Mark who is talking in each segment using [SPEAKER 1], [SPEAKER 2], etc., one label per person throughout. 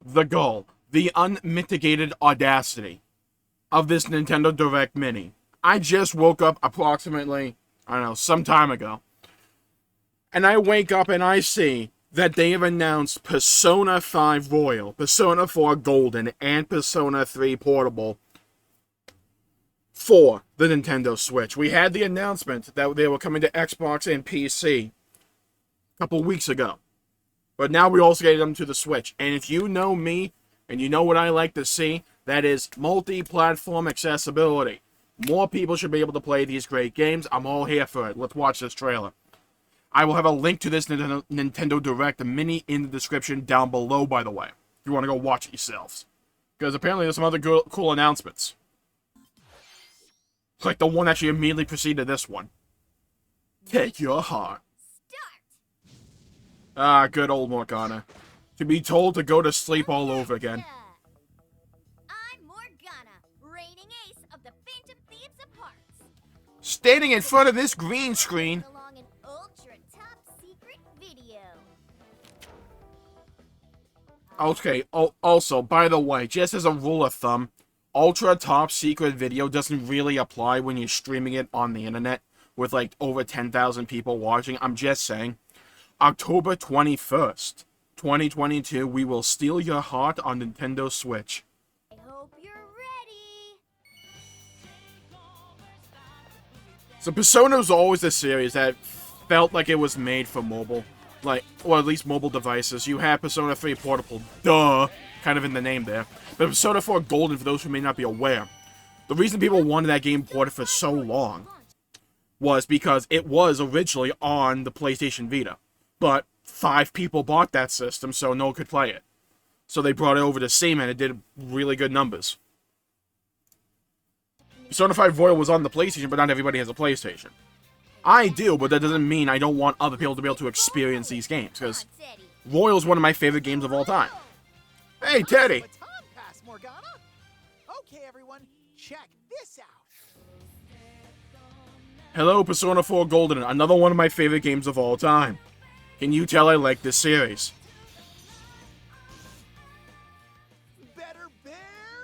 [SPEAKER 1] the gall, the unmitigated audacity of this Nintendo Direct Mini. I just woke up approximately, I don't know, some time ago. And I wake up and I see that they have announced Persona 5 Royal, Persona 4 Golden, and Persona 3 Portable for the Nintendo Switch. We had the announcement that they were coming to Xbox and PC a couple weeks ago. But now we also get them to the Switch. And if you know me, and you know what I like to see, that is multi-platform accessibility. More people should be able to play these great games. I'm all here for it. Let's watch this trailer. I will have a link to this Nintendo Direct Mini in the description down below, by the way, if you want to go watch it yourselves. Because apparently there's some other cool announcements. Like the one actually immediately preceded this one. Take your heart. Ah, good old Morgana. To be told to go to sleep all over again.
[SPEAKER 2] I'm Morgana, reigning ace of the Phantom Thieves of Hearts.
[SPEAKER 1] Standing in front of this green screen.
[SPEAKER 2] Along an ultra top secret video.
[SPEAKER 1] Okay, also, by the way, just as a rule of thumb, ultra top secret video doesn't really apply when you're streaming it on the internet with like over 10,000 people watching. I'm just saying. October 21st, 2022, we will steal your heart on Nintendo Switch.
[SPEAKER 2] I hope you're ready.
[SPEAKER 1] So Persona was always a series that felt like it was made for mobile. Like, or at least mobile devices. You have Persona 3 Portable, duh, kind of in the name there. But Persona 4 Golden, for those who may not be aware, the reason people wanted that game ported for so long was because it was originally on the PlayStation Vita. But 5 people bought that system, so no one could play it. So they brought it over to Steam, and it did really good numbers. Persona 5 Royal was on the PlayStation, but not everybody has a PlayStation. I do, but that doesn't mean I don't want other people to be able to experience these games, because Royal is one of my favorite games of all time. Hey, Teddy!
[SPEAKER 3] Okay, everyone, check this out.
[SPEAKER 1] Hello, Persona 4 Golden, another one of my favorite games of all time. Can you tell I like this series?
[SPEAKER 3] Better bear.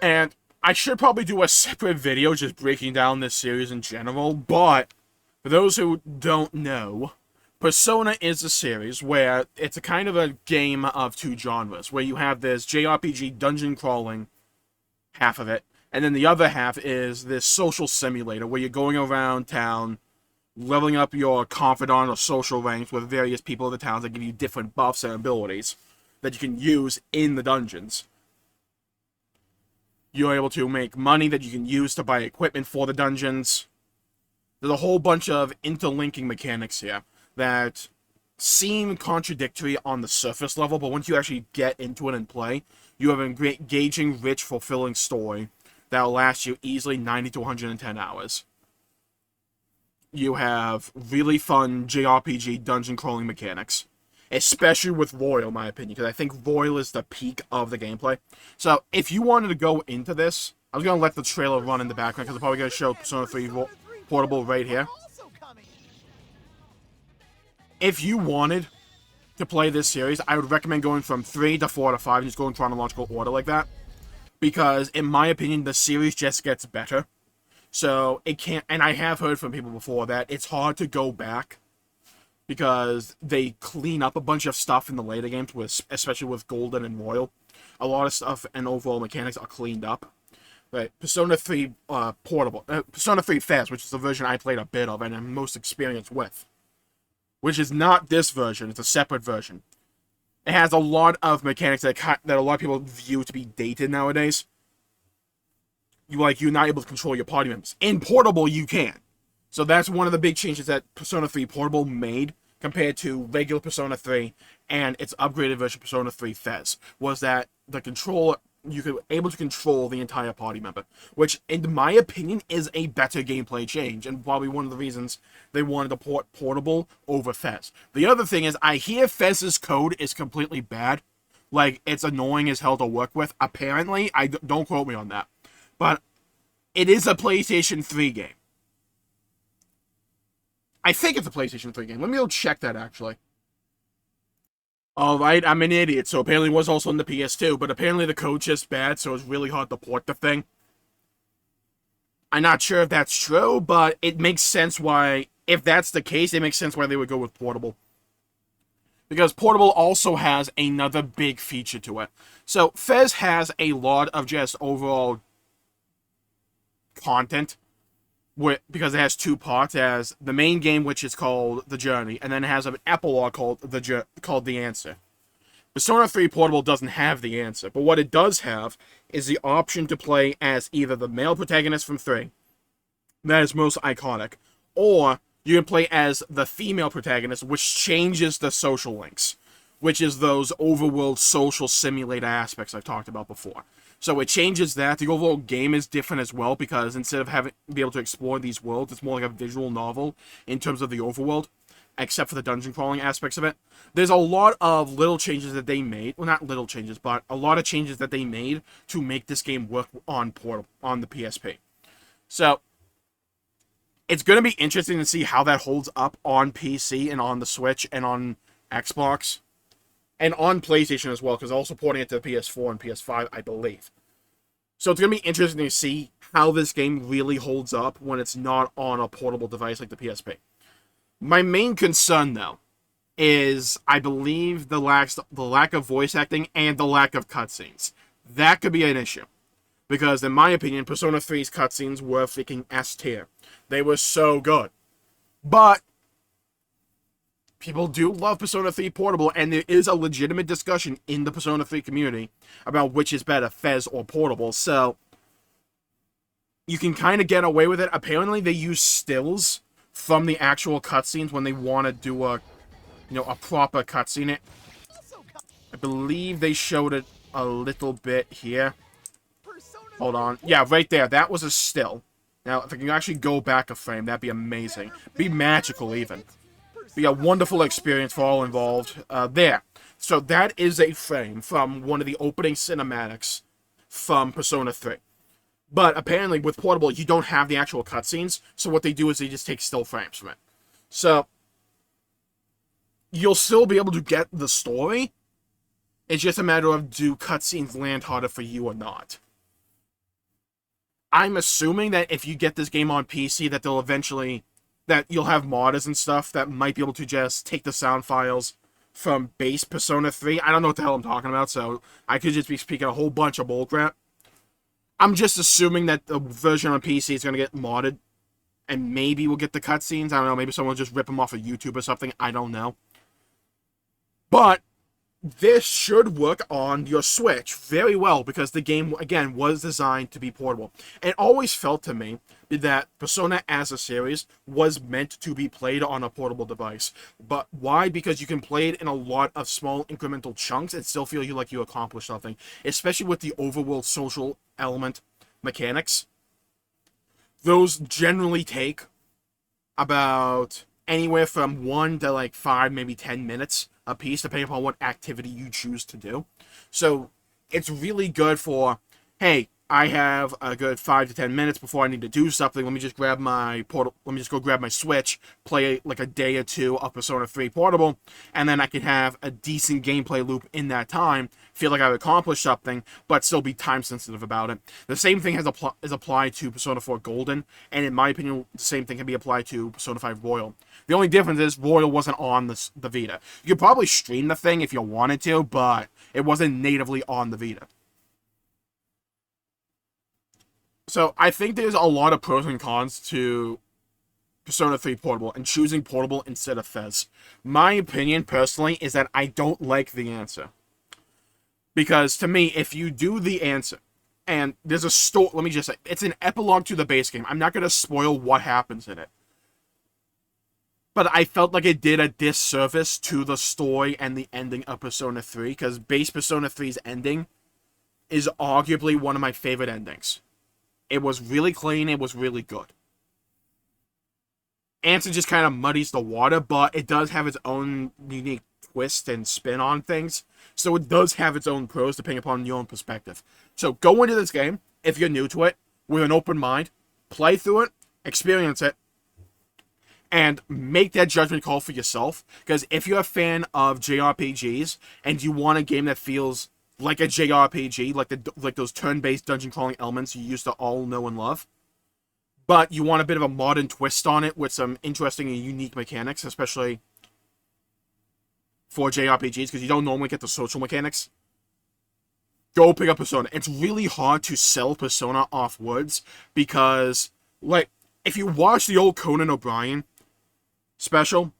[SPEAKER 1] And I should probably do a separate video just breaking down this series in general, but for those who don't know, Persona is a series where it's a kind of a game of two genres, where you have this JRPG dungeon crawling, half of it, and then the other half is this social simulator where you're going around town, leveling up your confidant or social ranks with various people of the towns that give you different buffs and abilities that you can use in the dungeons. You're able to make money that you can use to buy equipment for the dungeons. There's a whole bunch of interlinking mechanics here that seem contradictory on the surface level, but once you actually get into it and play, you have an engaging, rich, fulfilling story that will last you easily 90 to 110 hours. You have really fun JRPG dungeon crawling mechanics, especially with Royal, in my opinion, because I think Royal is the peak of the gameplay. So, if you wanted to go into this, I was going to let the trailer run in the background, because I'm probably going to show Persona 3 Portable right here. If you wanted to play this series, I would recommend going from 3 to 4 to 5, and just go in chronological order like that, because, in my opinion, the series just gets better. So, it can't, and I have heard from people before that it's hard to go back because they clean up a bunch of stuff in the later games, especially with Golden and Royal. A lot of stuff and overall mechanics are cleaned up. Right, Persona 3 Portable, Persona 3 Fast, which is the version I played a bit of and I'm most experienced with. Which is not this version, it's a separate version. It has a lot of mechanics that a lot of people view to be dated nowadays. You're not able to control your party members. In Portable, you can. So that's one of the big changes that Persona 3 Portable made compared to regular Persona 3 and its upgraded version Persona 3 Fez, was that the control, you could able to control the entire party member, which, in my opinion, is a better gameplay change, and probably one of the reasons they wanted to port Portable over Fez. The other thing is, I hear Fez's code is completely bad. Like, it's annoying as hell to work with. Apparently, don't quote me on that. But it is a PlayStation 3 game. I think it's a PlayStation 3 game. Let me go check that, actually. Alright, I'm an idiot, so apparently it was also on the PS2, but apparently the code's just bad, so it's really hard to port the thing. I'm not sure if that's true, but it makes sense why, if that's the case, it makes sense why they would go with portable. Because portable also has another big feature to it. So, Fez has a lot of just overall content, because it has two parts. It has the main game, which is called The Journey, and then it has an epilogue called The Answer. Persona 3 Portable doesn't have the answer, but what it does have is the option to play as either the male protagonist from 3, that is most iconic, or you can play as the female protagonist, which changes the social links, which is those overworld social simulator aspects I've talked about before. So it changes that. The overall game is different as well, because instead of having be able to explore these worlds, it's more like a visual novel in terms of the overworld, except for the dungeon crawling aspects of it. There's a lot of little changes that they made. Well, not little changes, but a lot of changes that they made to make this game work on the PSP. So it's going to be interesting to see how that holds up on PC and on the Switch and on Xbox. And on PlayStation as well, because they're also porting it to the PS4 and PS5, I believe. So it's going to be interesting to see how this game really holds up when it's not on a portable device like the PSP. My main concern, though, is I believe the lack of voice acting and the lack of cutscenes. That could be an issue. Because, in my opinion, Persona 3's cutscenes were freaking S tier. They were so good. But people do love Persona 3 Portable, and there is a legitimate discussion in the Persona 3 community about which is better, Fez or Portable. So you can kind of get away with it. Apparently, they use stills from the actual cutscenes when they want to do a proper cutscene. I believe they showed it a little bit here. Hold on. Yeah, right there. That was a still. Now, if I can actually go back a frame, that'd be amazing. Be magical, even. Be a wonderful experience for all involved. There. So that is a frame from one of the opening cinematics from Persona 3. But apparently, with Portable, you don't have the actual cutscenes, so what they do is they just take still frames from it. So you'll still be able to get the story. It's just a matter of, do cutscenes land harder for you or not? I'm assuming that if you get this game on PC, that you'll have modders and stuff that might be able to just take the sound files from base Persona 3. I don't know what the hell I'm talking about, so I could just be speaking a whole bunch of bullcrap. I'm just assuming that the version on PC is going to get modded, and maybe we'll get the cutscenes. I don't know, maybe someone will just rip them off of YouTube or something. I don't know. But this should work on your Switch very well, because the game, again, was designed to be portable. And it always felt to me that Persona as a series was meant to be played on a portable device. But why? Because you can play it in a lot of small incremental chunks and still feel like you accomplished something. Especially with the overworld social element mechanics. Those generally take about anywhere from 1 to like 5, maybe 10 minutes a piece, depending upon what activity you choose to do. So it's really good for, hey, I have a good 5 to 10 minutes before I need to do something. Let me just grab my go grab my Switch, play like a day or two of Persona 3 Portable, and then I can have a decent gameplay loop in that time, feel like I've accomplished something, but still be time sensitive about it. The same thing is applied to Persona 4 Golden, and in my opinion, the same thing can be applied to Persona 5 Royal. The only difference is Royal wasn't on the Vita. You could probably stream the thing if you wanted to, but it wasn't natively on the Vita. So I think there's a lot of pros and cons to Persona 3 Portable and choosing Portable instead of Fez. My opinion, personally, is that I don't like the answer. Because, to me, if you do the answer, and there's a story, let me just say, it's an epilogue to the base game. I'm not going to spoil what happens in it. But I felt like it did a disservice to the story and the ending of Persona 3, because base Persona 3's ending is arguably one of my favorite endings. It was really clean, it was really good. Answer just kind of muddies the water, but it does have its own unique twist and spin on things. So it does have its own pros depending upon your own perspective. So go into this game, if you're new to it, with an open mind, play through it, experience it, and make that judgment call for yourself. Because if you're a fan of JRPGs and you want a game that feels like a JRPG, like those turn-based dungeon crawling elements you used to all know and love, but you want a bit of a modern twist on it with some interesting and unique mechanics, especially for JRPGs, because you don't normally get the social mechanics, go pick up Persona. It's really hard to sell Persona off words because, like, if you watch the old Conan O'Brien special,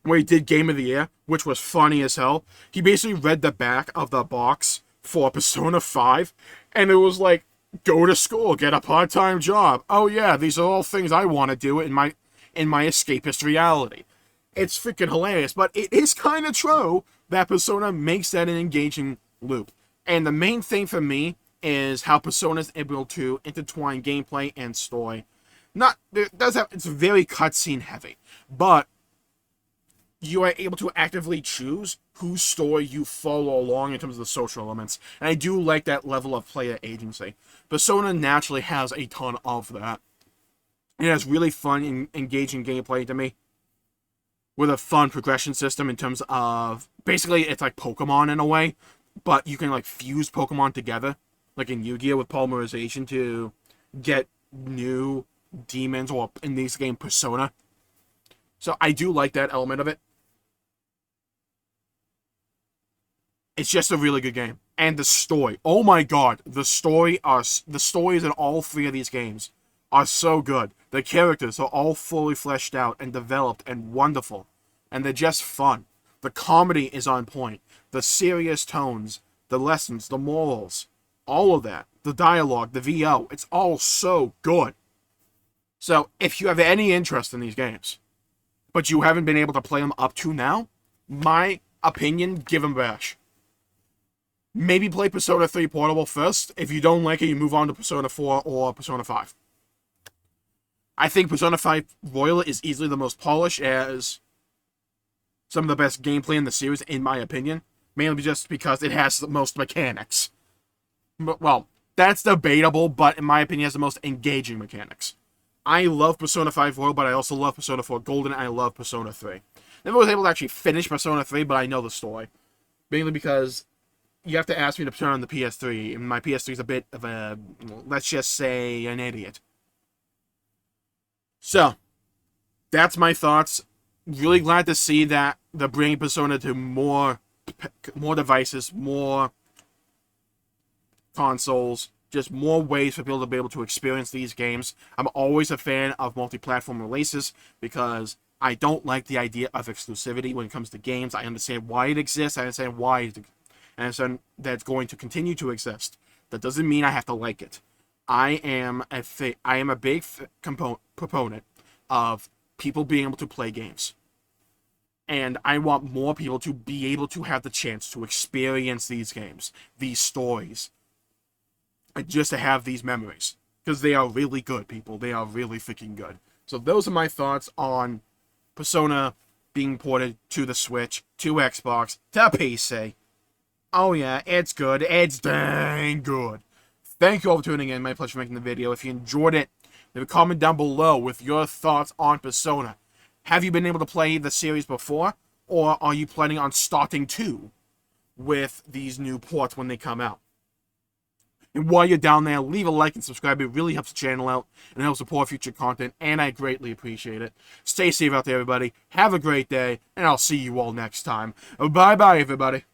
[SPEAKER 1] where he did Game of the Year, which was funny as hell, he basically read the back of the box for Persona 5, and it was like, go to school, get a part-time job. Oh yeah, these are all things I want to do in my escapist reality. It's freaking hilarious, but it is kind of true that Persona makes that an engaging loop. And the main thing for me is how Persona is able to intertwine gameplay and story. It's very cutscene heavy, but you are able to actively choose whose story you follow along in terms of the social elements. And I do like that level of player agency. Persona naturally has a ton of that. It has really fun and engaging gameplay to me, with a fun progression system in terms of, basically it's like Pokemon in a way, but you can like fuse Pokemon together, like in Yu-Gi-Oh! With polymerization to get new demons, or in this game, Persona. So I do like that element of it. It's just a really good game. And the story, oh my god, the stories in all three of these games are so good. The characters are all fully fleshed out and developed and wonderful. And they're just fun. The comedy is on point. The serious tones, the lessons, the morals, all of that. The dialogue, the VO, it's all so good. So, if you have any interest in these games, but you haven't been able to play them up to now, my opinion, give them a bash. Maybe play Persona 3 Portable first. If you don't like it, you move on to Persona 4 or Persona 5. I think Persona 5 Royal is easily the most polished, as some of the best gameplay in the series, in my opinion. Mainly just because it has the most mechanics. But, well, that's debatable, but in my opinion, it has the most engaging mechanics. I love Persona 5 Royal, but I also love Persona 4 Golden, and I love Persona 3. Never was able to actually finish Persona 3, but I know the story. Mainly because you have to ask me to turn on the PS3, and my PS3 is a bit of a, let's just say, an idiot. So, that's my thoughts. Really glad to see that they're bringing Persona to more devices, more consoles, just more ways for people to be able to experience these games. I'm always a fan of multi-platform releases because I don't like the idea of exclusivity when it comes to games. I understand why it exists. I understand why it exists. And so that's going to continue to exist. That doesn't mean I have to like it. I am a big proponent of people being able to play games. And I want more people to be able to have the chance to experience these games, these stories, and just to have these memories. Because they are really good, people. They are really freaking good. So those are my thoughts on Persona being ported to the Switch, to Xbox, to PC. Oh yeah, it's good. It's dang good. Thank you all for tuning in. My pleasure making the video. If you enjoyed it, leave a comment down below with your thoughts on Persona. Have you been able to play the series before? Or are you planning on starting to with these new ports when they come out? And while you're down there, leave a like and subscribe. It really helps the channel out and helps support future content, and I greatly appreciate it. Stay safe out there, everybody. Have a great day, and I'll see you all next time. Bye-bye, everybody.